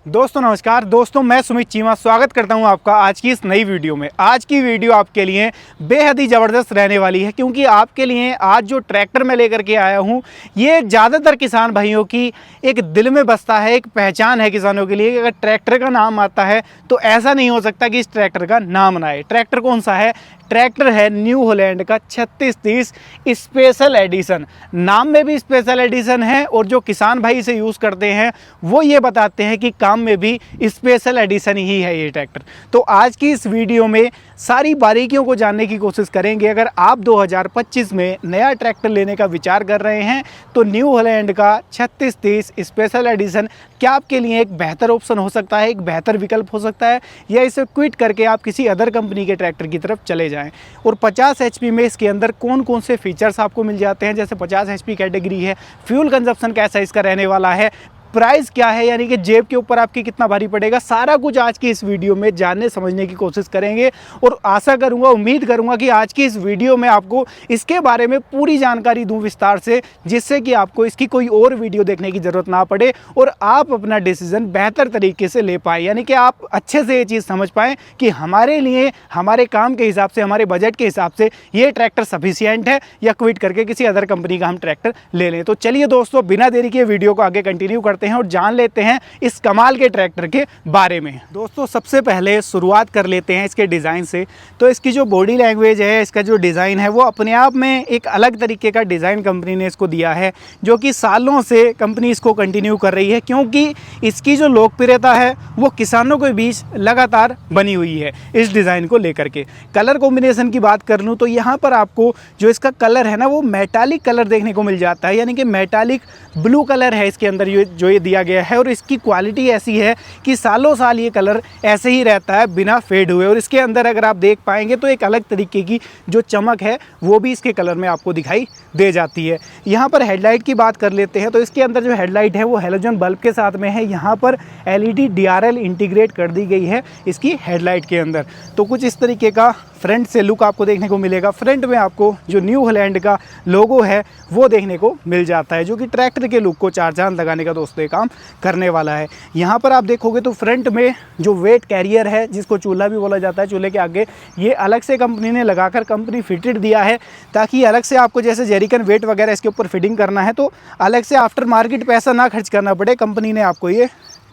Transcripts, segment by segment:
दोस्तों नमस्कार। दोस्तों मैं सुमित चीमा स्वागत करता हूं आपका आज की इस नई वीडियो में। आज की वीडियो आपके लिए बेहद ही ज़बरदस्त रहने वाली है, क्योंकि आपके लिए आज जो ट्रैक्टर मैं लेकर के आया हूं ये ज़्यादातर किसान भाइयों की एक दिल में बसता है, एक पहचान है किसानों के लिए। अगर ट्रैक्टर का नाम आता है तो ऐसा नहीं हो सकता कि इस ट्रैक्टर का नाम ना आए। ट्रैक्टर कौन सा है? ट्रैक्टर है न्यू हॉलैंड का 3630 स्पेशल एडिशन। नाम में भी स्पेशल एडिशन है और जो किसान भाई इसे यूज़ करते हैं वो ये बताते हैं कि काम में भी स्पेशल एडिशन ही है ये ट्रैक्टर। तो आज की इस वीडियो में सारी बारीकियों को जानने की कोशिश करेंगे। अगर आप 2025 में नया ट्रैक्टर लेने का विचार कर रहे हैं तो न्यू हॉलैंड का 3630 स्पेशल एडिशन क्या आपके लिए एक बेहतर ऑप्शन हो सकता है, एक बेहतर विकल्प हो सकता है, या इसे क्विट करके आप किसी अदर कंपनी के ट्रैक्टर की तरफ चले जाएं। और 50 HP में इसके अंदर कौन कौन से फीचर्स आपको मिल जाते हैं, जैसे 50 HP कैटेगरी है, फ्यूल कंजप्शन कैसा इसका रहने वाला है, प्राइस क्या है, यानी कि जेब के ऊपर आपकी कितना भारी पड़ेगा, सारा कुछ आज की इस वीडियो में जानने समझने की कोशिश करेंगे। और आशा करूंगा, उम्मीद करूंगा कि आज की इस वीडियो में आपको इसके बारे में पूरी जानकारी दूं विस्तार से, जिससे कि आपको इसकी कोई और वीडियो देखने की ज़रूरत ना पड़े और आप अपना डिसीजन बेहतर तरीके से ले पाएँ। यानी कि आप अच्छे से ये चीज़ समझ पाएँ कि हमारे लिए, हमारे काम के हिसाब से, हमारे बजट के हिसाब से ये ट्रैक्टर सफिशिएंट है या क्विट करके किसी अदर कंपनी का हम ट्रैक्टर ले लें। तो चलिए दोस्तों, बिना देरी के वीडियो को आगे कंटिन्यू करते हैं और जान लेते हैं इस कमाल के ट्रैक्टर के बारे में। दोस्तों सबसे पहले शुरुआत कर लेते हैं इसके डिज़ाइन से। तो इसकी जो बॉडी लैंग्वेज है, इसका जो डिज़ाइन है वो अपने आप में एक अलग तरीके का डिज़ाइन कंपनी ने इसको दिया है, जो कि सालों से कंपनी इसको कंटिन्यू कर रही है, क्योंकि इसकी जो लोकप्रियता है वो किसानों के बीच लगातार बनी हुई है। इस डिज़ाइन को लेकर के कलर कॉम्बिनेशन की बात कर लूँ तो यहाँ पर आपको जो इसका कलर है ना वो मेटालिक कलर देखने को मिल जाता है, यानी कि मेटालिक ब्लू कलर है इसके अंदर जो ये दिया गया है। और इसकी क्वालिटी ऐसी है कि सालों साल ये कलर ऐसे ही रहता है बिना फेड हुए। और इसके अंदर अगर आप देख पाएंगे तो एक अलग तरीके की जो चमक है वो भी इसके कलर में आपको दिखाई दे जाती है। यहाँ पर हेडलाइट की बात कर लेते हैं तो इसके अंदर जो हेडलाइट है वो हेलोजन बल्ब के साथ में है। यहाँ पर LED DRL इंटीग्रेट कर दी गई है इसकी हेडलाइट के अंदर। तो कुछ इस तरीके का फ्रंट से लुक आपको देखने को मिलेगा। फ्रंट में आपको जो न्यू हॉलैंड का लोगो है वो देखने को मिल जाता है, जो कि ट्रैक्टर के लुक को चार चांद लगाने का दोस्तों ये काम करने वाला है। यहाँ पर आप देखोगे तो फ्रंट में जो वेट कैरियर है, जिसको चूल्हा भी बोला जाता है, चूल्हे के आगे ये अलग से कंपनी ने लगाकर कंपनी फिटेड दिया है, ताकि अलग से आपको जैसे जेरिकन वेट वगैरह इसके ऊपर फिटिंग करना है तो अलग से आफ्टर मार्केट पैसा ना खर्च करना पड़े। कंपनी ने आपको ये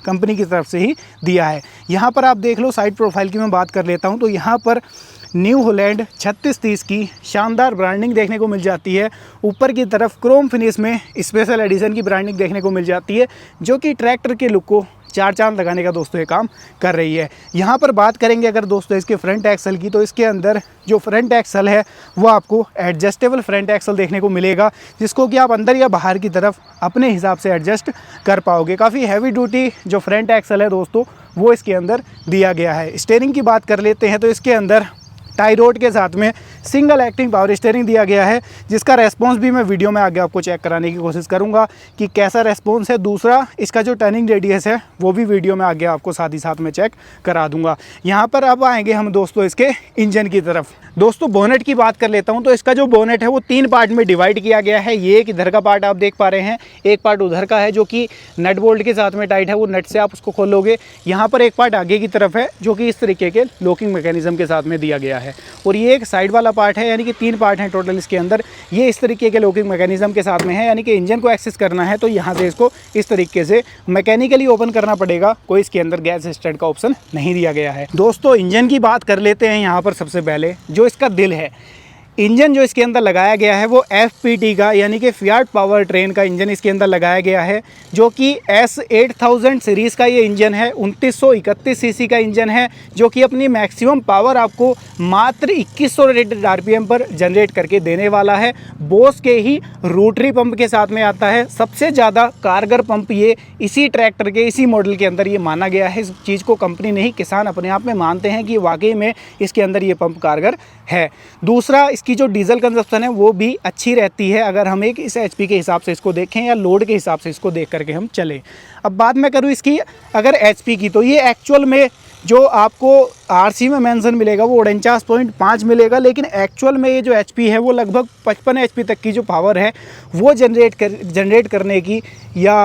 कंपनी की तरफ से ही दिया है। यहाँ पर आप देख लो, साइड प्रोफाइल की मैं बात कर लेता हूँ तो यहाँ पर न्यू हॉलैंड 3630 की शानदार ब्रांडिंग देखने को मिल जाती है। ऊपर की तरफ क्रोम फिनिश में स्पेशल एडिशन की ब्रांडिंग देखने को मिल जाती है, जो कि ट्रैक्टर के लुक को चार चांद लगाने का दोस्तों ये काम कर रही है। यहाँ पर बात करेंगे अगर दोस्तों इसके फ्रंट एक्सल की, तो इसके अंदर जो फ्रंट एक्सल है वो आपको एडजस्टेबल फ्रंट एक्सल देखने को मिलेगा, जिसको कि आप अंदर या बाहर की तरफ अपने हिसाब से एडजस्ट कर पाओगे। काफ़ी हैवी ड्यूटी जो फ्रंट एक्सल है दोस्तों वो इसके अंदर दिया गया है। स्टीयरिंग की बात कर लेते हैं तो इसके अंदर टाई रोड के साथ में सिंगल एक्टिंग पावर स्टीयरिंग दिया गया है, जिसका रेस्पॉन्स भी मैं वीडियो में आगे आपको चेक कराने की कोशिश करूंगा कि कैसा रेस्पॉन्स है। दूसरा, इसका जो टर्निंग रेडियस है वो भी वीडियो में आगे आपको साथ ही साथ में चेक करा दूंगा। यहाँ पर अब आएंगे हम दोस्तों इसके इंजन की तरफ। दोस्तों बोनेट की बात कर लेता हूँ तो इसका जो बोनेट है वो 3 पार्ट में डिवाइड किया गया है। ये एक इधर का पार्ट आप देख पा रहे हैं, एक पार्ट उधर का है जो कि नट बोल्ट के साथ में टाइट है, वो नट से आप उसको खोलोगे। यहाँ पर एक पार्ट आगे की तरफ है जो कि इस तरीके के लॉकिंग मैकेनिज्म के साथ में दिया गया है। और ये एक साइड वाला पार्ट है, यानी कि 3 पार्ट हैं टोटल इसके अंदर। ये इस तरीके के लॉकिंग मैकेनिज्म के साथ में है, यानी कि इंजन को एक्सेस करना है तो यहाँ से इसको इस तरीके से मैकेनिकली ओपन करना पड़ेगा। कोई इसके अंदर गैस स्टार्ट का ऑप्शन नहीं दिया गया है। दोस्तों इंजन की बात कर लेते हैं। यहाँ पर सबसे पहले जो इसका दिल है, इंजन जो इसके अंदर लगाया गया है वो FPT का, यानी कि फियाट पावर ट्रेन का इंजन इसके अंदर लगाया गया है, जो कि S8000 सीरीज़ का ये इंजन है। 2931 सीसी का इंजन है, जो कि अपनी मैक्सिमम पावर आपको मात्र 2100 रेटेड RPM पर जनरेट करके देने वाला है। बोस के ही रोटरी पंप के साथ में आता है। सबसे ज़्यादा कारगर पंप ये इसी ट्रैक्टर के, इसी मॉडल के अंदर ये माना गया है। इस चीज़ को कंपनी नहीं, किसान अपने आप में मानते हैं कि वाकई में इसके अंदर ये पंप कारगर है। दूसरा, इसकी जो डीजल कंजप्शन है वो भी अच्छी रहती है, अगर हम एक इस HP के हिसाब से इसको देखें या लोड के हिसाब से इसको देख करके हम चलें। अब बात मैं करूँ इसकी अगर HP की, तो ये एक्चुअल में जो आपको आरसी में मेंशन मिलेगा वो 49.5 मिलेगा, लेकिन एक्चुअल में ये जो एचपी है वो लगभग 55 एचपी तक की जो पावर है वो जनरेट करने की या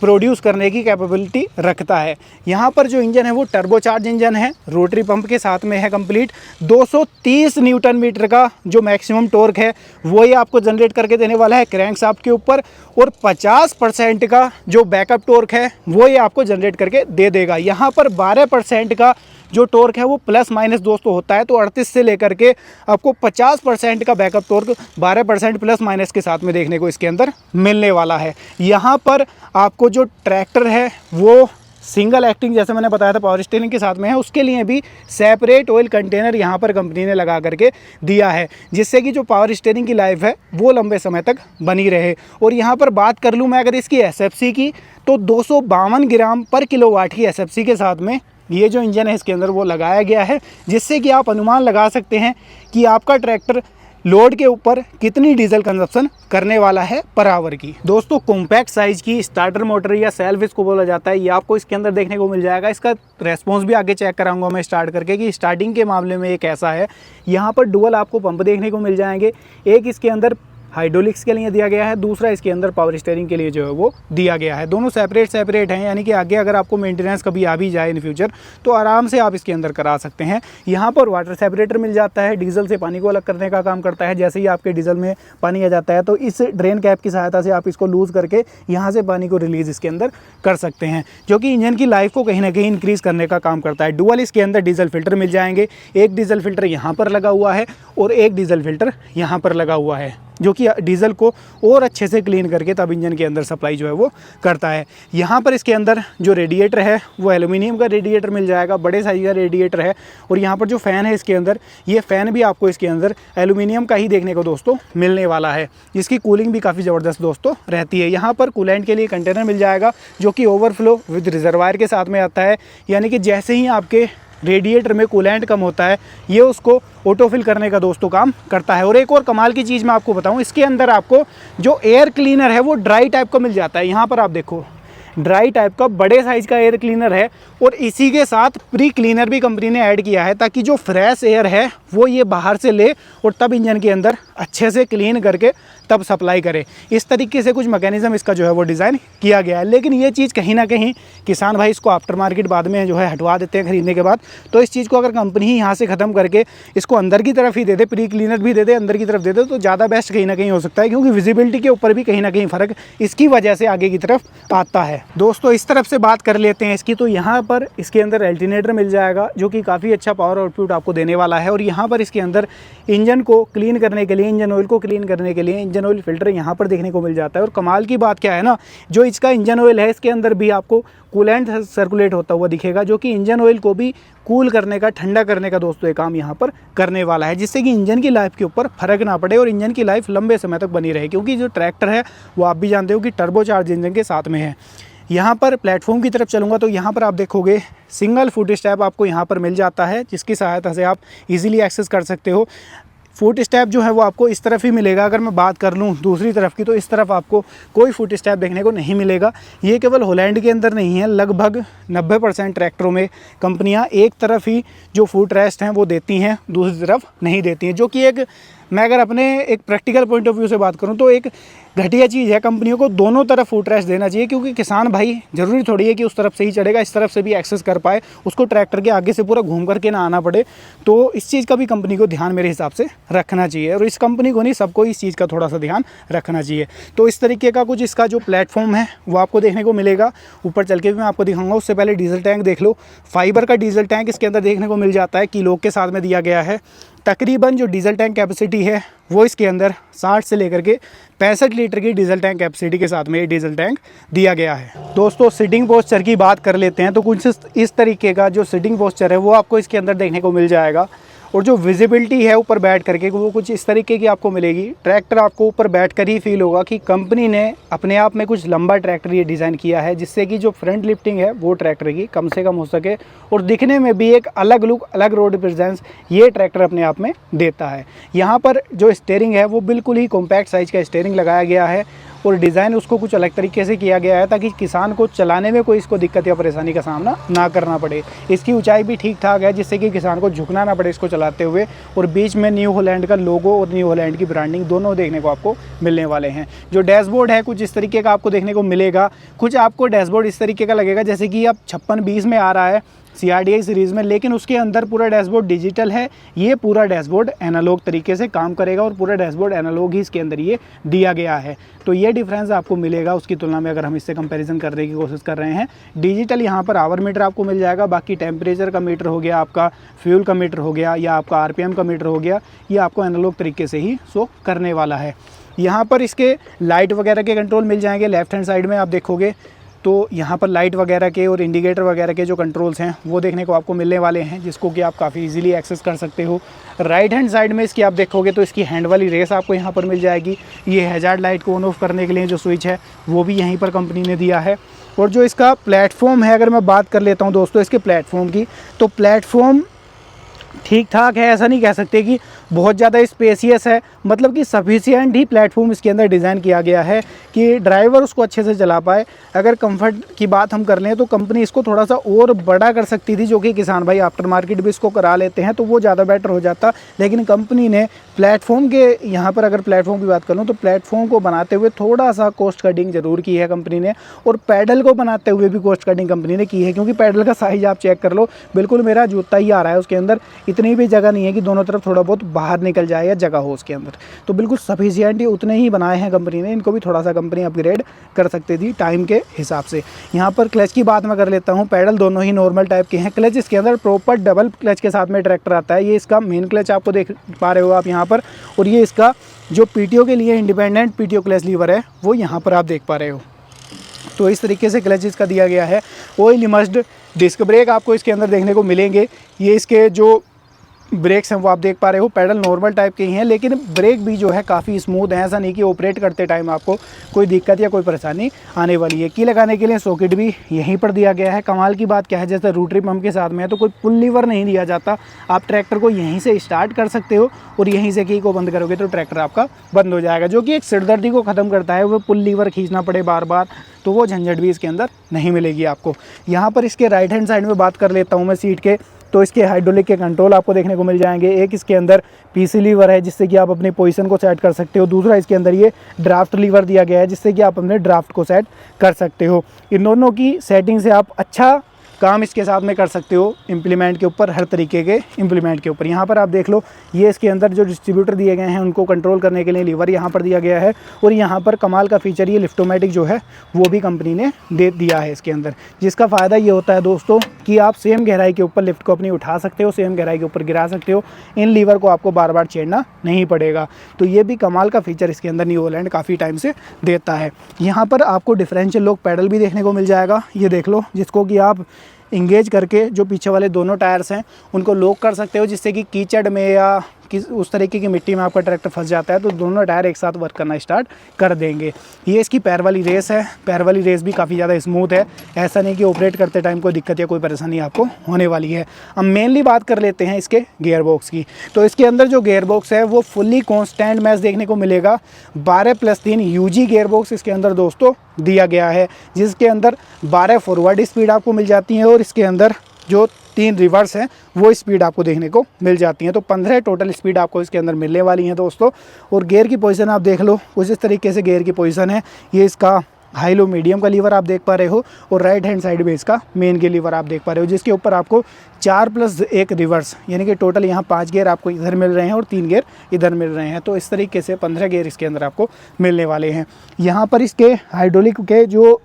प्रोड्यूस करने की कैपेबिलिटी रखता है। यहाँ पर जो इंजन है वो टर्बोचार्ज इंजन है, रोटरी पंप के साथ में है कंप्लीट। 230 न्यूटन मीटर का जो मैक्सिमम टॉर्क है वो ये आपको जनरेट करके देने वाला है क्रैंकशाफ्ट के ऊपर, और 50% का जो बैकअप टॉर्क है वो ये आपको जनरेट करके दे देगा। यहाँ पर 12% का जो टॉर्क है वो प्लस माइनस दोस्तों होता है, तो 38 से लेकर के आपको 50% का बैकअप टॉर्क 12% प्लस माइनस के साथ में देखने को इसके अंदर मिलने वाला है। यहाँ पर आपको जो ट्रैक्टर है वो सिंगल एक्टिंग, जैसे मैंने बताया था, पावर स्टीयरिंग के साथ में है। उसके लिए भी सेपरेट ऑयल कंटेनर यहाँ पर कंपनी ने लगा करके दिया है, जिससे कि जो पावर स्टीयरिंग की लाइफ है वो लंबे समय तक बनी रहे। और यहाँ पर बात कर लूँ मैं अगर इसकी एसएफसी की, तो 252 ग्राम पर किलोवाट की एसएफसी के साथ में ये जो इंजन है इसके अंदर वो लगाया गया है, जिससे कि आप अनुमान लगा सकते हैं कि आपका ट्रैक्टर लोड के ऊपर कितनी डीजल कंजप्शन करने वाला है पर आवर की। दोस्तों कॉम्पैक्ट साइज की स्टार्टर मोटर या सेल्फ इसको बोला जाता है, ये आपको इसके अंदर देखने को मिल जाएगा। इसका रेस्पॉन्स भी आगे चेक कराऊंगा मैं स्टार्ट करके कि स्टार्टिंग के मामले में ये कैसा है। यहाँ पर डुअल आपको पंप देखने को मिल जाएंगे, एक इसके अंदर हाइड्रोलिक्स के लिए दिया गया है, दूसरा इसके अंदर पावर स्टीयरिंग के लिए जो है वो दिया गया है। दोनों सेपरेट हैं, यानी कि आगे अगर आपको मेंटेनेंस कभी आ भी जाए इन फ्यूचर तो आराम से आप इसके अंदर करा सकते हैं। यहाँ पर वाटर सेपरेटर मिल जाता है, डीजल से पानी को अलग करने का काम करता है। जैसे ही आपके डीजल में पानी आ जाता है तो इस ड्रेन कैप की सहायता से आप इसको लूज़ करके यहाँ से पानी को रिलीज़ इसके अंदर कर सकते हैं, जो कि इंजन की लाइफ को कहीं ना कहीं इंक्रीज़ करने का काम करता है। डुअल इसके अंदर डीजल फिल्टर मिल जाएंगे, एक डीजल फिल्टर यहाँ पर लगा हुआ है और एक डीजल फिल्टर यहाँ पर लगा हुआ है, जो कि डीजल को और अच्छे से क्लीन करके तब इंजन के अंदर सप्लाई जो है वो करता है। यहाँ पर इसके अंदर जो रेडिएटर है वो एल्यूमिनियम का रेडिएटर मिल जाएगा, बड़े साइज का रेडिएटर है। और यहाँ पर जो फ़ैन है इसके अंदर, ये फ़ैन भी आपको इसके अंदर एल्यूमिनियम का ही देखने को दोस्तों मिलने वाला है, जिसकी कूलिंग भी काफ़ी ज़बरदस्त दोस्तों रहती है। यहाँ पर कूलेंट के लिए कंटेनर मिल जाएगा, जो कि ओवरफ्लो विद रिजर्वायर के साथ में आता है, यानी कि जैसे ही आपके रेडिएटर में कूलेंट कम होता है ये उसको ऑटोफिल करने का दोस्तों काम करता है। और एक और कमाल की चीज़ मैं आपको बताऊं, इसके अंदर आपको जो एयर क्लीनर है वो ड्राई टाइप का मिल जाता है। यहाँ पर आप देखो ड्राई टाइप का बड़े साइज़ का एयर क्लीनर है, और इसी के साथ प्री क्लीनर भी कंपनी ने ऐड किया है, ताकि जो फ्रेश एयर है वो ये बाहर से ले और तब इंजन के अंदर अच्छे से क्लीन करके तब सप्लाई करे। इस तरीके से कुछ मैकेनिज़्म इसका जो है वो डिज़ाइन किया गया है। लेकिन ये चीज़ कहीं ना कहीं किसान भाई इसको आफ्टर मार्केट बाद में जो है हटवा देते हैं खरीदने के बाद। तो इस चीज़ को अगर कंपनी ही यहाँ से ख़त्म करके इसको अंदर की तरफ ही दे दे, प्री क्लीनर भी दे दे, अंदर की तरफ दे दे, तो ज़्यादा बेस्ट कहीं ना कहीं हो सकता है, क्योंकि विजिबिलिटी के ऊपर भी कहीं ना कहीं फ़र्क इसकी वजह से आगे की तरफ आता है। दोस्तों इस तरफ से बात कर लेते हैं इसकी, तो यहाँ पर इसके अंदर अल्टरनेटर मिल जाएगा, जो कि काफ़ी अच्छा पावर आउटपुट आपको देने वाला है। और यहाँ पर इसके अंदर इंजन को क्लीन करने के लिए, इंजन ऑयल को क्लीन करने के लिए इंजन ऑयल फिल्टर यहाँ पर देखने को मिल जाता है। और कमाल की बात क्या है ना, जो इसका इंजन ऑयल है इसके अंदर भी आपको कूलेंट सर्कुलेट होता हुआ दिखेगा, जो कि इंजन ऑयल को भी कूल करने का, ठंडा करने का दोस्तों ये काम यहाँ पर करने वाला है, जिससे कि इंजन की लाइफ के ऊपर फर्क ना पड़े और इंजन की लाइफ लंबे समय तक बनी रहे। क्योंकि जो ट्रैक्टर है वो आप भी जानते हो कि टर्बोचार्ज इंजन के साथ में है। यहाँ पर प्लेटफॉर्म की तरफ चलूँगा तो यहाँ पर आप देखोगे सिंगल फुट स्टेप आपको यहाँ पर मिल जाता है, जिसकी सहायता से आप इजीली एक्सेस कर सकते हो। फुट स्टेप जो है वो आपको इस तरफ ही मिलेगा। अगर मैं बात कर लूँ दूसरी तरफ की, तो इस तरफ आपको कोई फुट स्टेप देखने को नहीं मिलेगा। ये केवल हॉलैंड के अंदर नहीं है, लगभग 90% ट्रैक्टरों में कंपनियां एक तरफ ही जो फुट रेस्ट हैं वो देती हैं, दूसरी तरफ नहीं देती हैं, जो कि एक, मैं अगर अपने एक प्रैक्टिकल पॉइंट ऑफ व्यू से बात करूं तो एक घटिया चीज़ है। कंपनियों को दोनों तरफ फुट रेस्ट देना चाहिए, क्योंकि किसान भाई ज़रूरी थोड़ी है कि उस तरफ से ही चढ़ेगा, इस तरफ से भी एक्सेस कर पाए, उसको ट्रैक्टर के आगे से पूरा घूम करके ना आना पड़े। तो इस चीज़ का भी कंपनी को ध्यान मेरे हिसाब से रखना चाहिए, और इस कंपनी को नहीं, सबको इस चीज़ का थोड़ा सा ध्यान रखना चाहिए। तो इस तरीके का कुछ इसका जो प्लेटफॉर्म है वो आपको देखने को मिलेगा। ऊपर चल के भी मैं आपको दिखाऊंगा, उससे पहले डीजल टैंक देख लो। फाइबर का डीजल टैंक इसके अंदर देखने को मिल जाता है, किलो के साथ में दिया गया है। तकरीबन जो डीजल टैंक कैपेसिटी है वो इसके अंदर 60 से लेकर के 65 लीटर की डीजल टैंक कैपेसिटी के साथ में ये डीजल टैंक दिया गया है। दोस्तों सिटिंग पोस्चर की बात कर लेते हैं, तो कुछ इस तरीके का जो सिटिंग पोस्चर है वो आपको इसके अंदर देखने को मिल जाएगा। और जो विजिबिलिटी है ऊपर बैठ करके वो कुछ इस तरीके की आपको मिलेगी। ट्रैक्टर आपको ऊपर बैठ कर ही फील होगा कि कंपनी ने अपने आप में कुछ लंबा ट्रैक्टर ये डिज़ाइन किया है, जिससे कि जो फ्रंट लिफ्टिंग है वो ट्रैक्टर की कम से कम हो सके, और दिखने में भी एक अलग लुक, अलग रोड प्रेजेंस ये ट्रैक्टर अपने आप में देता है। यहाँ पर जो स्टीयरिंग है वो बिल्कुल ही कॉम्पैक्ट साइज़ का स्टीयरिंग लगाया गया है, और डिज़ाइन उसको कुछ अलग तरीके से किया गया है ताकि किसान को चलाने में कोई इसको दिक्कत या परेशानी का सामना ना करना पड़े। इसकी ऊंचाई भी ठीक ठाक है जिससे कि किसान को झुकना ना पड़े इसको चलाते हुए, और बीच में न्यू हॉलैंड का लोगो और न्यू हॉलैंड की ब्रांडिंग दोनों देखने को आपको मिलने वाले हैं। जो डैशबोर्ड है कुछ इस तरीके का आपको देखने को मिलेगा। कुछ आपको डैशबोर्ड इस तरीके का लगेगा जैसे कि अब 5620 में आ रहा है CRDI सीरीज़ में, लेकिन उसके अंदर पूरा डैशबोर्ड डिजिटल है। ये पूरा डैशबोर्ड एनालॉग तरीके से काम करेगा और पूरा डैशबोर्ड एनालॉग ही इसके अंदर ये दिया गया है। तो ये डिफरेंस आपको मिलेगा उसकी तुलना में अगर हम इससे कंपैरिजन करने की कोशिश कर रहे हैं। डिजिटल यहाँ पर आवर मीटर आपको मिल जाएगा, बाकी टेम्परेचर का मीटर हो गया, आपका फ्यूल का मीटर हो गया या आपका RPM का मीटर हो गया, ये आपको एनालॉग तरीके से ही शो करने वाला है। यहाँ पर इसके लाइट वगैरह के कंट्रोल मिल जाएंगे। लेफ्ट हैंड साइड में आप देखोगे तो यहाँ पर लाइट वगैरह के और इंडिकेटर वगैरह के जो कंट्रोल्स हैं वो देखने को आपको मिलने वाले हैं, जिसको कि आप काफ़ी इजीली एक्सेस कर सकते हो। राइट हैंड साइड में इसकी आप देखोगे तो इसकी हैंड वाली रेस आपको यहाँ पर मिल जाएगी। ये हैजार्ड लाइट को ऑन ऑफ करने के लिए जो स्विच है वो भी यहीं पर कंपनी ने दिया है। और जो इसका प्लेटफॉर्म है, अगर मैं बात कर लेता हूँ दोस्तों इसके प्लेटफॉर्म की, तो प्लेटफॉर्म ठीक ठाक है, ऐसा नहीं कह सकते कि बहुत ज़्यादा स्पेसियस है, मतलब कि सफिशिएंट ही प्लेटफॉर्म इसके अंदर डिज़ाइन किया गया है कि ड्राइवर उसको अच्छे से चला पाए। अगर कंफर्ट की बात हम कर लें तो कंपनी इसको थोड़ा सा और बड़ा कर सकती थी, जो कि किसान भाई आफ्टर मार्केट भी इसको करा लेते हैं तो वो ज़्यादा बेटर हो जाता। लेकिन कंपनी ने प्लेटफॉर्म के यहाँ पर अगर प्लेटफॉर्म की बात करूँ तो प्लेटफॉर्म को बनाते हुए थोड़ा सा कॉस्ट कटिंग ज़रूर की है कंपनी ने, और पैडल को बनाते हुए भी कॉस्ट कटिंग कंपनी ने की है, क्योंकि पैडल का साइज़ आप चेक कर लो, बिल्कुल मेरा जूता ही आ रहा है उसके अंदर। इतनी भी जगह नहीं है कि दोनों तरफ थोड़ा बहुत बाहर निकल जाए या जगह हो उसके अंदर, तो बिल्कुल सफिशिएंट ही उतने ही बनाए हैं कंपनी ने। इनको भी थोड़ा सा कंपनी अपग्रेड कर सकती थी टाइम के हिसाब से। यहाँ पर क्लच की बात मैं कर लेता हूँ, पैडल दोनों ही नॉर्मल टाइप के हैं। क्लच इसके अंदर प्रॉपर डबल क्लच के साथ में ट्रैक्टर आता है। ये इसका मेन क्लच आपको देख पा रहे हो आप यहाँ पर, और ये इसका जो PTO के लिए इंडिपेंडेंट PTO क्लच लीवर है वो यहाँ पर आप देख पा रहे हो। तो इस तरीके से क्लच इसका दिया गया है। ऑयल इमर्स्ड डिस्क ब्रेक आपको इसके अंदर देखने को मिलेंगे। ये इसके जो ब्रेक्स हैं वो आप देख पा रहे हो, पैडल नॉर्मल टाइप के ही हैं, लेकिन ब्रेक भी जो है काफ़ी स्मूथ है। ऐसा नहीं कि ऑपरेट करते टाइम आपको कोई दिक्कत या कोई परेशानी आने वाली है। की लगाने के लिए सॉकेट भी यहीं पर दिया गया है। कमाल की बात क्या है, जैसे रोटरी पंप के साथ में है तो कोई पुल लीवर नहीं दिया जाता। आप ट्रैक्टर को यहीं से स्टार्ट कर सकते हो और यहीं से की को बंद करोगे तो ट्रैक्टर आपका बंद हो जाएगा, जो कि एक सिरदर्दी को ख़त्म करता है। वो पुल लीवर खींचना पड़े बार बार, तो वो झंझट भी इसके अंदर नहीं मिलेगी आपको। यहाँ पर इसके राइट हैंड साइड में बात कर लेता हूँ मैं सीट के, तो इसके हाइड्रोलिक के कंट्रोल आपको देखने को मिल जाएंगे। एक इसके अंदर PC लीवर है जिससे कि आप अपनी पोजीशन को सेट कर सकते हो। दूसरा इसके अंदर ये ड्राफ्ट लीवर दिया गया है जिससे कि आप अपने ड्राफ्ट को सेट कर सकते हो। इन दोनों की सेटिंग से आप अच्छा काम इसके साथ में कर सकते हो इम्प्लीमेंट के ऊपर, हर तरीके के इम्प्लीमेंट के ऊपर। यहाँ पर आप देख लो, ये इसके अंदर जो डिस्ट्रीब्यूटर दिए गए हैं उनको कंट्रोल करने के लिए लीवर यहाँ पर दिया गया है। और यहाँ पर कमाल का फीचर ये लिफ्टोमेटिक जो है वो भी कंपनी ने दे दिया है इसके अंदर, जिसका फ़ायदा ये होता है दोस्तों कि आप सेम गहराई के ऊपर लिफ्ट को अपनी उठा सकते हो, सेम गहराई के ऊपर गिरा सकते हो। इन लीवर को आपको बार बार छेड़ना नहीं पड़ेगा। तो ये भी कमाल का फीचर इसके अंदर न्यू हॉलैंड काफ़ी टाइम से देता है। यहाँ पर आपको डिफरेंशियल लॉक पैडल भी देखने को मिल जाएगा, ये देख लो, जिसको कि आप इंगेज करके जो पीछे वाले दोनों टायर्स हैं उनको लॉक कर सकते हो, जिससे कि कीचड़ में या उस तरीके की मिट्टी में आपका ट्रैक्टर फंस जाता है तो दोनों टायर एक साथ वर्क करना स्टार्ट कर देंगे। ये इसकी पैर वाली रेस है। पैर वाली रेस भी काफ़ी ज़्यादा स्मूथ है, ऐसा नहीं कि ऑपरेट करते टाइम कोई दिक्कत या कोई परेशानी आपको होने वाली है। अब मेनली बात कर लेते हैं इसके गियर बॉक्स की। तो इसके अंदर जो गियर बॉक्स है वो फुल्ली कॉन्स्टेंट मैच देखने को मिलेगा। 12+3 UG गियर बॉक्स इसके अंदर दोस्तों दिया गया है, जिसके अंदर 12 फॉरवर्ड स्पीड आपको मिल जाती है और इसके अंदर जो 3 रिवर्स हैं वो स्पीड आपको देखने को मिल जाती हैं। तो 15 टोटल स्पीड आपको इसके अंदर मिलने वाली हैं दोस्तों। और गियर की पोजीशन आप देख लो, कुछ इस तरीके से गियर की पोजीशन है। ये इसका हाई लो मीडियम का लीवर आप देख पा रहे हो और राइट हैंड साइड में इसका मेन के लीवर आप देख पा रहे हो, जिसके ऊपर आपको 4+1 रिवर्स, यानी कि टोटल यहाँ 5 गियर आपको इधर मिल रहे हैं और 3 गियर इधर मिल रहे हैं। तो इस तरीके से 15 गियर इसके अंदर आपको मिलने वाले हैं। यहाँ पर इसके हाइड्रोलिक के जो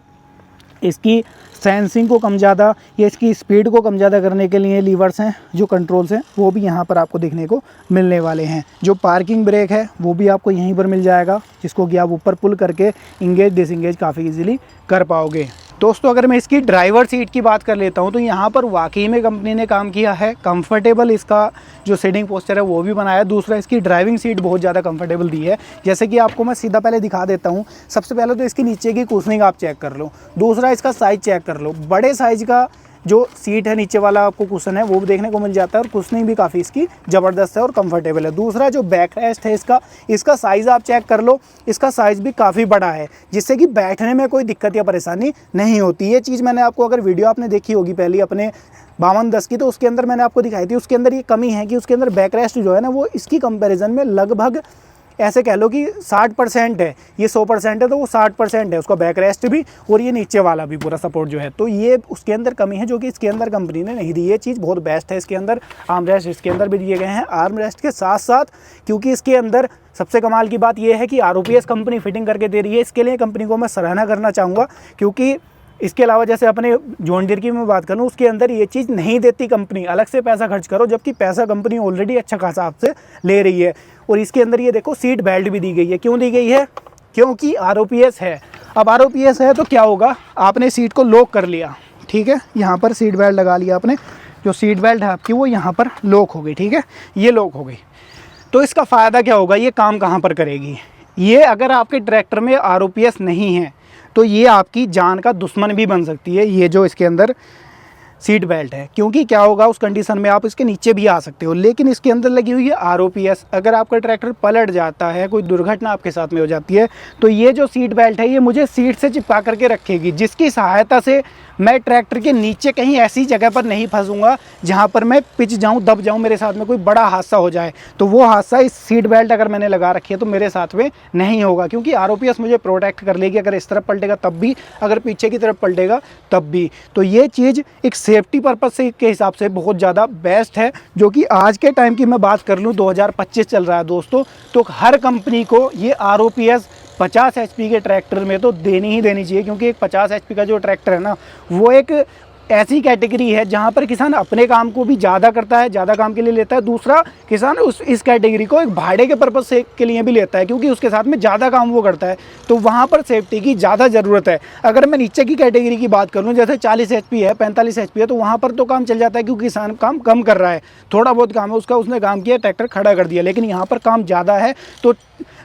इसकी सेंसिंग को कम ज़्यादा या इसकी स्पीड को कम ज़्यादा करने के लिए लीवर्स हैं, जो कंट्रोल्स हैं वो भी यहाँ पर आपको देखने को मिलने वाले हैं। जो पार्किंग ब्रेक है वो भी आपको यहीं पर मिल जाएगा, जिसको कि आप ऊपर पुल करके इंगेज डिसंगेज काफ़ी इजीली कर पाओगे। दोस्तों अगर मैं इसकी ड्राइवर सीट की बात कर लेता हूं तो यहाँ पर वाकई में कंपनी ने काम किया है। कंफर्टेबल इसका जो सीटिंग पोस्चर है वो भी बनाया। दूसरा, इसकी ड्राइविंग सीट बहुत ज़्यादा कंफर्टेबल दी है, जैसे कि आपको मैं सीधा पहले दिखा देता हूँ। सबसे पहले तो इसकी नीचे की कुशनिंग आप चेक कर लो। दूसरा, इसका साइज़ चेक कर लो। बड़े साइज़ का जो सीट है नीचे वाला आपको कुशन है वो भी देखने को मिल जाता है और कुशनिंग भी काफ़ी इसकी ज़बरदस्त है और कंफर्टेबल है। दूसरा जो बैक रेस्ट है इसका साइज़ आप चेक कर लो, इसका साइज़ भी काफ़ी बड़ा है जिससे कि बैठने में कोई दिक्कत या परेशानी नहीं होती। ये चीज़ मैंने आपको, अगर वीडियो आपने देखी होगी पहले अपने 5210 की, तो उसके अंदर मैंने आपको दिखाई थी। उसके अंदर ये कमी है कि उसके अंदर बैक रेस्ट जो है ना वो इसकी कंपैरिजन में लगभग ऐसे कह लो कि 60% है, ये 100% है तो वो 60% है उसका बैक रेस्ट भी और ये नीचे वाला भी पूरा सपोर्ट जो है, तो ये उसके अंदर कमी है जो कि इसके अंदर कंपनी ने नहीं दी। ये चीज़ बहुत बेस्ट है। इसके अंदर आर्म रेस्ट इसके अंदर भी दिए गए हैं। आर्म रेस्ट के साथ साथ क्योंकि इसके अंदर सबसे कमाल की बात यह है कि ROPS कंपनी फिटिंग करके दे रही है, इसके लिए कंपनी को मैं सराहना करना चाहूँगा। क्योंकि इसके अलावा जैसे अपने जॉन डीयर की मैं बात करूँ, उसके अंदर ये चीज़ नहीं देती कंपनी, अलग से पैसा खर्च करो, जबकि पैसा कंपनी ऑलरेडी अच्छा खासा आपसे ले रही है। और इसके अंदर ये देखो सीट बेल्ट भी दी गई है। क्यों दी गई है? क्योंकि ROPS है। अब ROPS है तो क्या होगा, आपने सीट को लॉक कर लिया, ठीक है, यहाँ पर सीट बेल्ट लगा लिया आपने, जो सीट बेल्ट है आपकी वो यहाँ पर लॉक हो गई, ठीक है, ये लॉक हो गई। तो इसका फ़ायदा क्या होगा, ये काम कहाँ पर करेगी? ये अगर आपके ट्रैक्टर में ROPS नहीं है तो ये आपकी जान का दुश्मन भी बन सकती है, ये जो इसके अंदर सीट बेल्ट है। क्योंकि क्या होगा, उस कंडीशन में आप इसके नीचे भी आ सकते हो, लेकिन इसके अंदर लगी हुई है ROPS। अगर आपका ट्रैक्टर पलट जाता है, कोई दुर्घटना आपके साथ में हो जाती है, तो ये जो सीट बेल्ट है ये मुझे सीट से चिपका करके रखेगी, जिसकी सहायता से मैं ट्रैक्टर के नीचे कहीं ऐसी जगह पर नहीं फंसूंगा जहां पर मैं पिच जाऊं, दब जाऊं, मेरे साथ में कोई बड़ा हादसा हो जाए। तो वो हादसा इस सीट बेल्ट अगर मैंने लगा रखी है तो मेरे साथ में नहीं होगा, क्योंकि ROPS मुझे प्रोटेक्ट कर लेगी। अगर इस तरफ पलटेगा तब भी, अगर पीछे की तरफ पलटेगा तब भी। तो ये चीज़ एक सेफ्टी पर्पज़ से के हिसाब से बहुत ज़्यादा बेस्ट है, जो कि आज के टाइम की मैं बात कर लूँ, 2025 चल रहा है दोस्तों, तो हर कंपनी को ये ROPS 50 HP के ट्रैक्टर में तो देनी ही देनी चाहिए। क्योंकि एक 50 HP का जो ट्रैक्टर है ना, वो एक ऐसी कैटेगरी है जहां पर किसान अपने काम को भी ज़्यादा करता है, ज़्यादा काम के लिए लेता है। दूसरा, किसान इस कैटेगरी को एक भाड़े के पर्पज़ से के लिए भी लेता है, क्योंकि उसके साथ में ज़्यादा काम वो करता है, तो वहाँ पर सेफ्टी की ज़्यादा ज़रूरत है। अगर मैं नीचे की कैटेगरी की बात करूँ, जैसे 40 HP है, 45 HP है, तो वहाँ पर तो काम चल जाता है क्योंकि किसान काम कम कर रहा है, थोड़ा बहुत काम है उसका, उसने काम किया, ट्रैक्टर खड़ा कर दिया। लेकिन यहाँ पर काम ज़्यादा है तो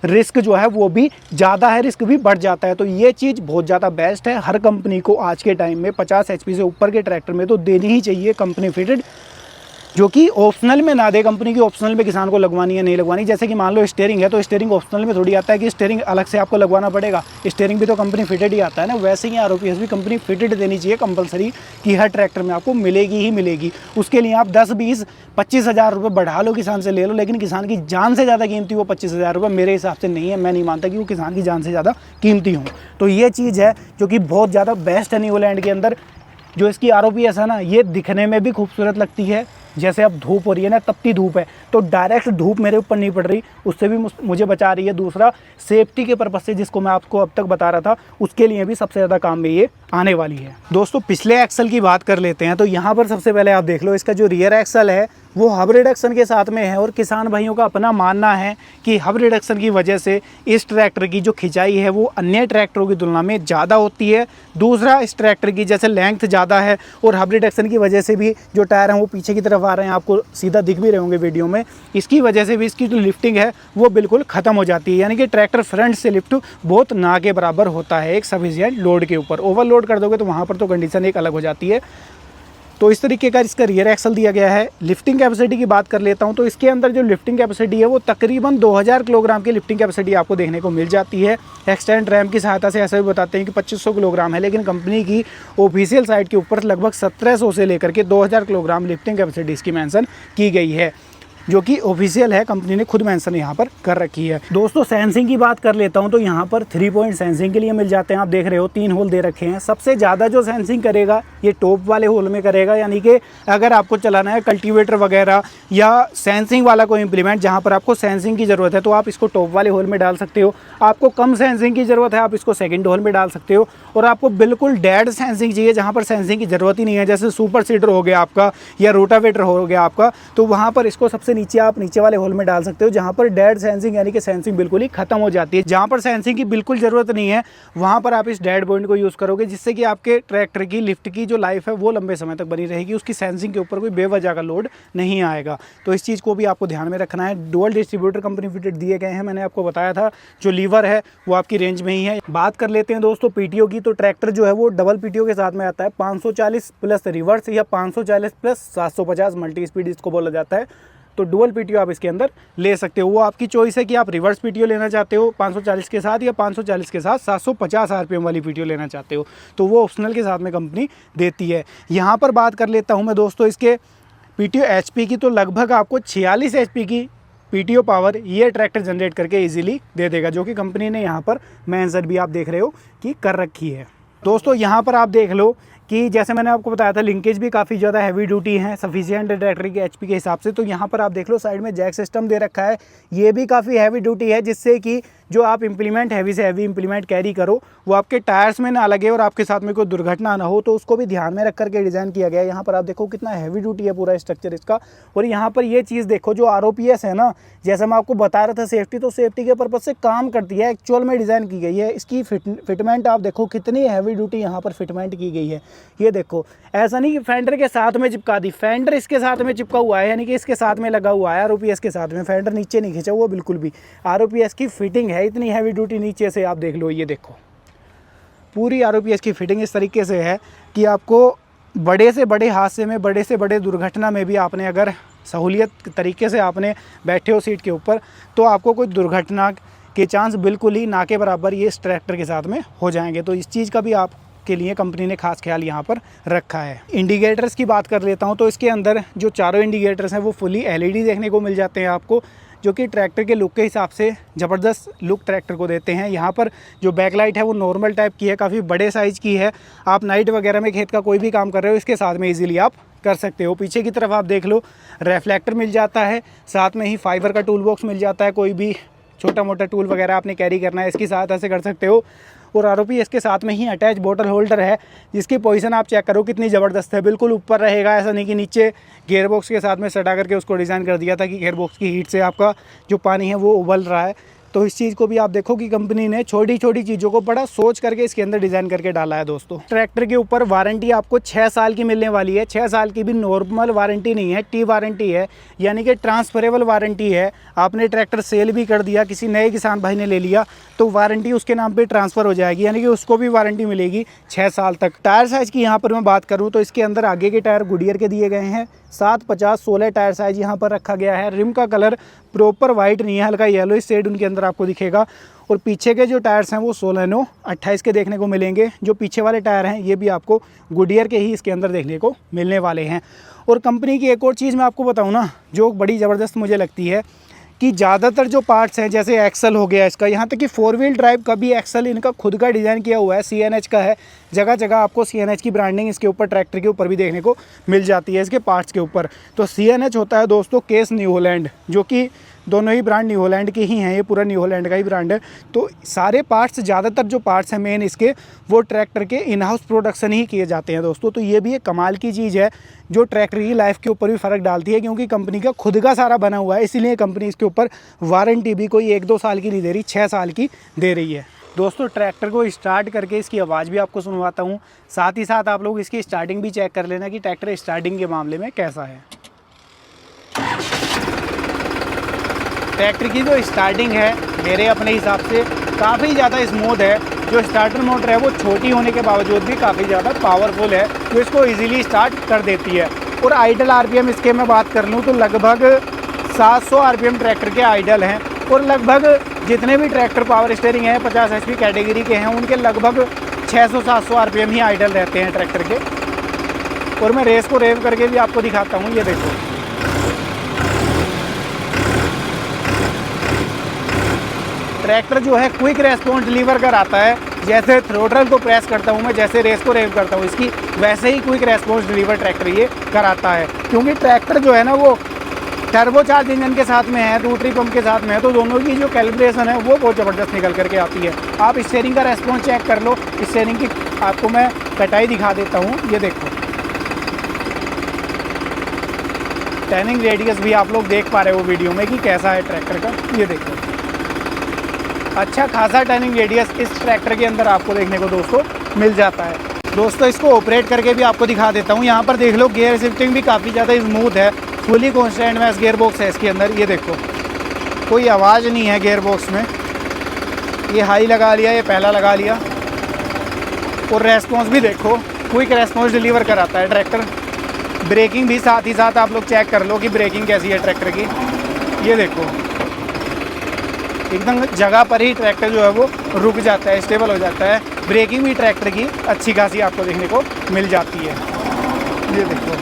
रिस्क जो है वो भी ज़्यादा है, रिस्क भी बढ़ जाता है। तो ये चीज़ बहुत ज़्यादा बेस्ट है। हर कंपनी को आज के टाइम में 50 HP से ऊपर के ट्रैक्टर में तो देनी ही चाहिए कंपनी फिटेड, जो कि ऑप्शनल में ना दे कंपनी की। ऑप्शनल में किसान को लगवानी है नहीं लगवानी, जैसे कि मान लो स्टीयरिंग है तो स्टीयरिंग ऑप्शनल में थोड़ी आता है कि स्टीयरिंग अलग से आपको लगवाना पड़ेगा, स्टीयरिंग भी तो कंपनी फिटेड ही आता है ना। वैसे ही ROPS भी कंपनी फिटेड देनी चाहिए कंपलसरी, कि हर ट्रैक्टर में आपको मिलेगी ही मिलेगी। उसके लिए आप 10, 20, 25 हज़ार रुपये बढ़ा लो, किसान से ले लो, लेकिन किसान की जान से ज़्यादा कीमती वो 25 हज़ार रुपये मेरे हिसाब से नहीं है। मैं नहीं मानता कि वो किसान की जान से ज़्यादा कीमती हो। तो ये चीज़ है जो कि बहुत ज़्यादा बेस्ट है न्यूलैंड के अंदर। जो इसकी ROPS है ना, ये दिखने में भी खूबसूरत लगती है। जैसे अब धूप हो रही है ना, तपती धूप है, तो डायरेक्ट धूप मेरे ऊपर नहीं पड़ रही, उससे भी मुझे बचा रही है। दूसरा, सेफ्टी के पर्पज़ से जिसको मैं आपको अब तक बता रहा था, उसके लिए भी सबसे ज़्यादा काम में ये आने वाली है। दोस्तों, पिछले एक्सल की बात कर लेते हैं। तो यहाँ पर सबसे पहले आप देख लो, इसका जो रियर एक्सल है वो हब रिडक्शन के साथ में है, और किसान भाइयों का अपना मानना है कि हब रिडक्शन की वजह से इस ट्रैक्टर की जो खिंचाई है वो अन्य ट्रैक्टरों की तुलना में ज़्यादा होती है। दूसरा, इस ट्रैक्टर की जैसे लेंथ ज़्यादा है, और हब रिडक्शन की वजह से भी जो टायर हैं वो पीछे की तरफ आ रहे हैं, आपको सीधा दिख भी रहे होंगे वीडियो में। इसकी वजह से भी इसकी जो लिफ्टिंग है वो बिल्कुल ख़त्म हो जाती है, यानी कि ट्रैक्टर फ्रंट से लिफ्ट बहुत ना के बराबर होता है एक सफिशिएंट लोड के ऊपर। ओवरलोड कर दोगे तो वहाँ पर तो कंडीशन एक अलग हो जाती है। तो इस तरीके का इसका रियर एक्सल दिया गया है। लिफ्टिंग कैपेसिटी की बात कर लेता हूं, तो इसके अंदर जो लिफ्टिंग कैपेसिटी है वो तकरीबन 2000 किलोग्राम की लिफ्टिंग कैपेसिटी आपको देखने को मिल जाती है। एक्सटेंड रैम की सहायता से ऐसा भी बताते हैं कि 2500 किलोग्राम है, लेकिन कंपनी की ऑफिशियल साइट के ऊपर लगभग 1700 से लेकर के 2000 किलोग्राम लिफ्टिंग कैपेसिटी इसकी मेंशन की गई है, जो कि ऑफिशियल है, कंपनी ने खुद मेंशन यहाँ पर कर रखी है। दोस्तों, सेंसिंग की बात कर लेता हूँ, तो यहाँ पर 3 पॉइंट सेंसिंग के लिए मिल जाते हैं। आप देख रहे हो 3 होल दे रखे हैं। सबसे ज़्यादा जो सेंसिंग करेगा ये टॉप वाले होल में करेगा, यानी कि अगर आपको चलाना है कल्टीवेटर वगैरह या सेंसिंग वाला कोई इंप्लीमेंट जहाँ पर आपको सेंसिंग की ज़रूरत है, तो आप इसको टॉप वाले होल में डाल सकते हो। आपको कम सेंसिंग की ज़रूरत है, आप इसको सेकेंड होल में डाल सकते हो। और आपको बिल्कुल डेड सेंसिंग चाहिए, जहाँ पर सेंसिंग की ज़रूरत ही नहीं है, जैसे सुपर सीडर हो गया आपका या रोटावेटर हो गया आपका, तो वहाँ पर इसको सबसे नीचे आप नीचे वाले होल में डाल सकते हो, जहाँ पर डेड सेंसिंग यानी कि सेंसिंग बिल्कुल ही खत्म हो जाती है। जहाँ पर सेंसिंग की बिल्कुल ज़रूरत नहीं है वहाँ पर आप इस डेड पॉइंट को यूज़ करोगे, जिससे कि आपके ट्रैक्टर की लिफ्ट की जो लाइफ है वो लंबे समय तक बनी रहेगी, उसकी सेंसिंग के ऊपर कोई बेवजह का लोड नहीं आएगा। तो इस चीज़ को भी आपको ध्यान में रखना है। डुअल डिस्ट्रीब्यूटर कंपनी फिटेड दिए गए हैं, मैंने आपको बताया था। जो लीवर है वो आपकी रेंज में ही है। बात कर लेते हैं दोस्तों पीटीओ की। तो ट्रैक्टर जो है वो डबल पीटीओ के साथ में आता है, 540 प्लस रिवर्स या 540 प्लस 750 मल्टी स्पीड इसको बोला जाता है। तो डुअल पीटीओ आप इसके अंदर ले सकते हो, वो आपकी चॉइस है कि आप रिवर्स पीटीओ लेना चाहते हो 540 के साथ, या 540 के साथ 750 आरपीएम वाली पीटीओ लेना चाहते हो, तो वो ऑप्शनल के साथ में कंपनी देती है। यहाँ पर बात कर लेता हूँ मैं दोस्तों इसके पीटीओ एचपी की। तो लगभग आपको 46 एचपी की पीटीओ पावर ये ट्रैक्टर जनरेट करके इजीली दे देगा, जो कि कंपनी ने यहाँ पर मेंशन भी आप देख रहे हो कि कर रखी है। दोस्तों यहाँ पर आप देख लो कि जैसे मैंने आपको बताया था लिंकेज भी काफ़ी ज़्यादा हैवी ड्यूटी है सफिशिएंट ट्रैक्टर के एचपी के हिसाब से। तो यहाँ पर आप देख लो साइड में जैक सिस्टम दे रखा है, ये भी काफ़ी हैवी ड्यूटी है, जिससे कि जो आप इम्प्लीमेंट हैवी से हैवी इम्प्लीमेंट कैरी करो वो आपके टायर्स में ना लगे और आपके साथ में कोई दुर्घटना ना हो, तो उसको भी ध्यान में रख करके डिज़ाइन किया गया है। यहाँ पर आप देखो कितना हैवी ड्यूटी है पूरा स्ट्रक्चर इसका। और यहाँ पर ये चीज़ देखो जो आरओपीएस है ना, जैसे मैं आपको बता रहा था सेफ्टी, तो सेफ्टी के पर्पज़ से काम करती है, एक्चुअल में डिज़ाइन की गई है। इसकी फिटमेंट आप देखो कितनी हैवी ड्यूटी यहाँ पर फिटमेंट की गई है। ये देखो ऐसा नहीं कि फेंडर के साथ में चिपका दी, फेंडर इसके साथ में चिपका हुआ है, यानी कि इसके साथ में लगा हुआ है आरओपीएस के साथ में, फेंडर नीचे नहीं खींचा हुआ बिल्कुल भी। आरओपीएस की फिटिंग है, इतनी हैवी ड्यूटी नीचे से आप देख लो। ये देखो पूरी आरओपीएस की फिटिंग इस तरीके से है कि आपको बड़े से बड़े हादसे में, बड़े से बड़े दुर्घटना में भी आपने अगर सहूलियत तरीके से आपने बैठे हो सीट के ऊपर, तो आपको कोई दुर्घटना के चांस बिल्कुल ही ना के बराबर ये इस ट्रैक्टर के साथ में हो जाएंगे। तो इस चीज़ का भी आप के लिए कंपनी ने खास ख्याल यहाँ पर रखा है। इंडिकेटर्स की बात कर लेता हूँ, तो इसके अंदर जो चारों इंडिकेटर्स हैं वो फुली एलईडी देखने को मिल जाते हैं आपको, जो कि ट्रैक्टर के लुक के हिसाब से ज़बरदस्त लुक ट्रैक्टर को देते हैं। यहाँ पर जो बैकलाइट है वो नॉर्मल टाइप की है, काफ़ी बड़े साइज़ की है। आप नाइट वगैरह में खेत का कोई भी काम कर रहे हो इसके साथ में ईजिली आप कर सकते हो। पीछे की तरफ आप देख लो रिफ्लेक्टर मिल जाता है, साथ में ही फाइबर का टूल बॉक्स मिल जाता है, कोई भी छोटा मोटा टूल वगैरह आपने कैरी करना है इसकी सहायता से कर सकते हो। और आरओपीएस के साथ में ही अटैच बोतल होल्डर है, जिसकी पोजीशन आप चेक करो कितनी ज़बरदस्त है, बिल्कुल ऊपर रहेगा। ऐसा नहीं कि नीचे गियर बॉक्स के साथ में सटा करके उसको डिज़ाइन कर दिया था कि गियर बॉक्स की हीट से आपका जो पानी है वो उबल रहा है। तो इस चीज़ को भी आप देखो कि कंपनी ने छोटी छोटी चीज़ों को बड़ा सोच करके इसके अंदर डिज़ाइन करके डाला है। दोस्तों ट्रैक्टर के ऊपर वारंटी आपको 6 साल की मिलने वाली है। 6 साल की भी नॉर्मल वारंटी नहीं है, टी वारंटी है, यानी कि ट्रांसफरेबल वारंटी है। आपने ट्रैक्टर सेल भी कर दिया, किसी नए किसान भाई ने ले लिया, तो वारंटी उसके नाम पे ट्रांसफ़र हो जाएगी, यानी कि उसको भी वारंटी मिलेगी 6 साल तक। टायर साइज़ की यहाँ पर मैं बात करूँ तो इसके अंदर आगे के टायर गुडियर के दिए गए हैं, 750/16 टायर साइज़ यहाँ पर रखा गया है। रिम का कलर प्रॉपर वाइट नहीं है, हल्का येलो शेड उनके अंदर आपको दिखेगा। और पीछे के जो टायर्स हैं वो 16/9/28 के देखने को मिलेंगे। जो पीछे वाले टायर हैं ये भी आपको गुडियर के ही इसके अंदर देखने को मिलने वाले हैं। और कंपनी की एक और चीज़ मैं आपको बताऊँ ना, जो बड़ी ज़बरदस्त मुझे लगती है, कि ज़्यादातर जो पार्ट्स हैं जैसे एक्सल हो गया इसका, यहाँ तक कि 4 व्हील ड्राइव का भी एक्सल इनका खुद का डिज़ाइन किया हुआ है, CNH का है। जगह जगह आपको CNH की ब्रांडिंग इसके ऊपर ट्रैक्टर के ऊपर भी देखने को मिल जाती है, इसके पार्ट्स के ऊपर। तो CNH होता है दोस्तों केस न्यू हॉलैंड, जो कि दोनों ही ब्रांड न्यू हॉलैंड के ही हैं, ये पूरा न्यू हॉलैंड का ही ब्रांड है। तो सारे पार्ट्स, ज़्यादातर जो पार्ट्स हैं मेन इसके, वो ट्रैक्टर के इन हाउस प्रोडक्शन ही किए जाते हैं दोस्तों। तो ये भी एक कमाल की चीज़ है जो ट्रैक्टर की लाइफ के ऊपर भी फ़र्क डालती है, क्योंकि कंपनी का खुद का सारा बना हुआ है, इसीलिए कंपनी इसके ऊपर वारंटी भी कोई 1-2 साल की नहीं दे रही, 6 साल की दे रही है। दोस्तों ट्रैक्टर को स्टार्ट करके इसकी आवाज़ भी आपको सुनवाता हूँ, साथ ही साथ आप लोग इसकी स्टार्टिंग भी चेक कर लेना कि ट्रैक्टर स्टार्टिंग के मामले में कैसा है। ट्रैक्टर की जो स्टार्टिंग है मेरे अपने हिसाब से काफ़ी ज़्यादा स्मूथ है। जो स्टार्टर मोटर है वो छोटी होने के बावजूद भी काफ़ी ज़्यादा पावरफुल है, जो इसको इजीली स्टार्ट कर देती है। और आइडल आरपीएम इसके मैं बात कर लूँ तो लगभग 700 आरपीएम ट्रैक्टर के आइडल हैं। और लगभग जितने भी ट्रैक्टर पावर स्टीयरिंग है 50 HP कैटेगरी के हैं, उनके लगभग 600-700 आरपीएम ही आइडल रहते हैं ट्रैक्टर के। और मैं रेस को रेव करके भी आपको दिखाता हूँ, ये देखो। ट्रैक्टर जो है क्विक रेस्पॉन्स डिलीवर कराता है, जैसे थ्रोटल को प्रेस करता हूँ मैं, जैसे रेस को रेव करता हूँ इसकी, वैसे ही क्विक रेस्पॉन्स डिलीवर ट्रैक्टर ये कराता है। क्योंकि ट्रैक्टर जो है ना वो टर्बोचार्ज इंजन के साथ में है, रोटरी पंप के साथ में है, तो दोनों की जो कैलिब्रेशन है वो बहुत ज़बरदस्त निकल करके आती है। आप स्टीयरिंग का रेस्पॉन्स चेक कर लो, स्टीयरिंग की आपको मैं कटाई दिखा देता हूँ, ये देखो। टर्निंग रेडियस भी आप लोग देख पा रहे हो वीडियो में कि कैसा है ट्रैक्टर का। ये देखो अच्छा खासा टर्निंग रेडियस इस ट्रैक्टर के अंदर आपको देखने को दोस्तों मिल जाता है। दोस्तों इसको ऑपरेट करके भी आपको दिखा देता हूँ। यहाँ पर देख लो गियर शिफ्टिंग भी काफ़ी ज़्यादा स्मूथ है, fully constant mesh gear box है इसके अंदर। ये देखो कोई आवाज़ नहीं है गियर बॉक्स में। ये हाई लगा लिया, ये पहला लगा लिया, और रेस्पॉन्स भी देखो क्विक रेस्पॉन्स डिलीवर कराता है ट्रैक्टर। ब्रेकिंग भी साथ ही साथ आप लोग चेक कर लो कि ब्रेकिंग कैसी है ट्रैक्टर की। ये देखो एकदम जगह पर ही ट्रैक्टर जो है वो रुक जाता है, स्टेबल हो जाता है। ब्रेकिंग भी ट्रैक्टर की अच्छी खासी आपको देखने को मिल जाती है। ये देखो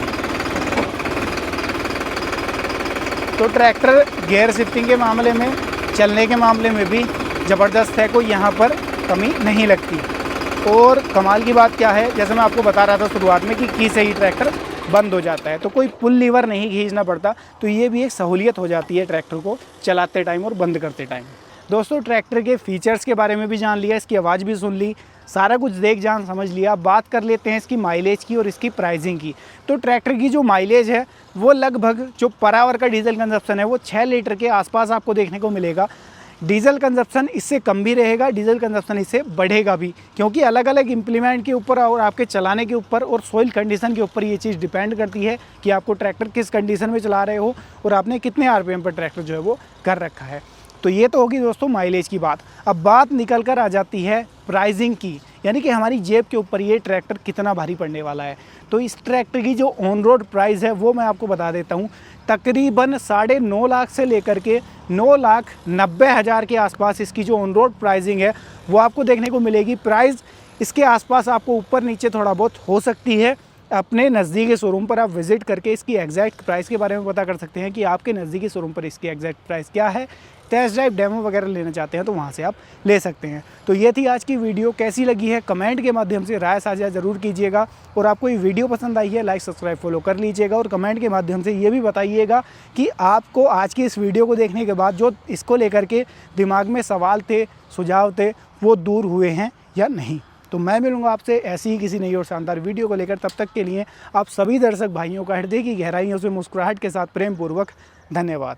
तो ट्रैक्टर गियर शिफ्टिंग के मामले में, चलने के मामले में भी ज़बरदस्त है, कोई यहाँ पर कमी नहीं लगती। और कमाल की बात क्या है, जैसे मैं आपको बता रहा था शुरुआत में कि की से ही ट्रैक्टर बंद हो जाता है, तो कोई पुल लीवर नहीं खींचना पड़ता। तो ये भी एक सहूलियत हो जाती है ट्रैक्टर को चलाते टाइम और बंद करते टाइम। दोस्तों ट्रैक्टर के फीचर्स के बारे में भी जान लिया, इसकी आवाज़ भी सुन ली, सारा कुछ देख जान समझ लिया। बात कर लेते हैं इसकी माइलेज की और इसकी प्राइसिंग की। तो ट्रैक्टर की जो माइलेज है वो लगभग, जो पर आवर का डीजल कंजप्शन है वो 6 लीटर के आसपास आपको देखने को मिलेगा। डीजल कंजप्शन इससे कम भी रहेगा, डीजल कंजप्शन इससे बढ़ेगा भी, क्योंकि अलग अलग इम्प्लीमेंट के ऊपर और आपके चलाने के ऊपर और सॉइल कंडीशन के ऊपर ये चीज़ डिपेंड करती है कि आपको ट्रैक्टर किस कंडीशन में चला रहे हो और आपने कितने आरपीएम पर ट्रैक्टर जो है वो कर रखा है। तो ये तो होगी दोस्तों माइलेज की बात। अब बात निकल कर आ जाती है प्राइसिंग की, यानी कि हमारी जेब के ऊपर ये ट्रैक्टर कितना भारी पड़ने वाला है। तो इस ट्रैक्टर की जो ऑन रोड प्राइस है वो मैं आपको बता देता हूँ। तकरीबन 9.5 लाख से लेकर के 9,90,000 के आसपास इसकी जो ऑन रोड प्राइसिंग है वो आपको देखने को मिलेगी। प्राइस इसके आसपास आपको ऊपर नीचे थोड़ा बहुत हो सकती है। अपने नज़दीकी शोरूम पर आप विज़िट करके इसकी एग्जैक्ट प्राइस के बारे में पता कर सकते हैं कि आपके नज़दीकी शोरूम पर इसकी एग्जैक्ट प्राइस क्या है। टेस्ट ड्राइव डेमो वगैरह लेना चाहते हैं तो वहाँ से आप ले सकते हैं। तो ये थी आज की वीडियो, कैसी लगी है कमेंट के माध्यम से राय साझा ज़रूर कीजिएगा। और आपको ये वीडियो पसंद आई है लाइक सब्सक्राइब फॉलो कर लीजिएगा, और कमेंट के माध्यम से ये भी बताइएगा कि आपको आज की इस वीडियो को देखने के बाद जो इसको लेकर के दिमाग में सवाल थे, सुझाव थे, वो दूर हुए हैं या नहीं। तो मैं मिलूंगा आपसे ऐसी ही किसी नई और शानदार वीडियो को लेकर। तब तक के लिए आप सभी दर्शक भाइयों का हृदय की गहराइयों से मुस्कुराहट के साथ प्रेम पूर्वक धन्यवाद।